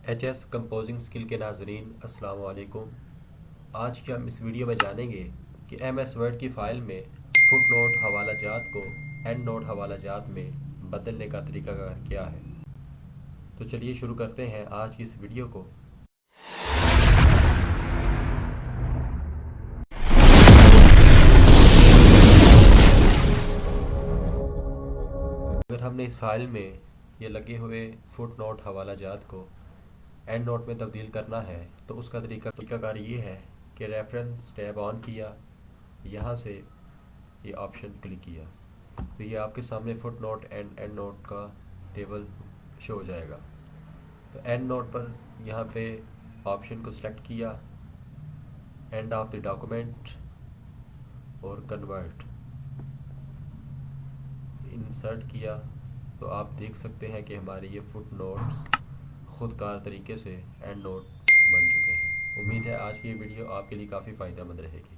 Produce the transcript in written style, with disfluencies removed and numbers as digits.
H composing skill के नाजरीन अस्सलाम वालेकुम। आज की हम इस वीडियो में जानेंगे कि एम एस वर्ड की फ़ाइल में फुट नोट हवाला जात को एंड नोट हवाला जात में बदलने का तरीकाकार क्या है। तो चलिए शुरू करते हैं आज की इस वीडियो को। अगर हमने इस फाइल में ये लगे हुए फुट नोट हवाला जात को एंड नोट में तब्दील करना है तो उसका तरीकाकार ये है कि रेफरेंस टैब ऑन किया, यहाँ से ये ऑप्शन क्लिक किया तो ये आपके सामने फुट नोट एंड नोट का टेबल शो हो जाएगा। तो एंड नोट पर यहाँ पे ऑप्शन को सिलेक्ट किया, एंड ऑफ द डॉक्यूमेंट और कन्वर्ट इंसर्ट किया तो आप देख सकते हैं कि हमारे ये फुट नोट्स खुदकार तरीके से एंड नोट बन चुके हैं। उम्मीद है आज की ये वीडियो आपके लिए काफ़ी फ़ायदेमंद रहेगी।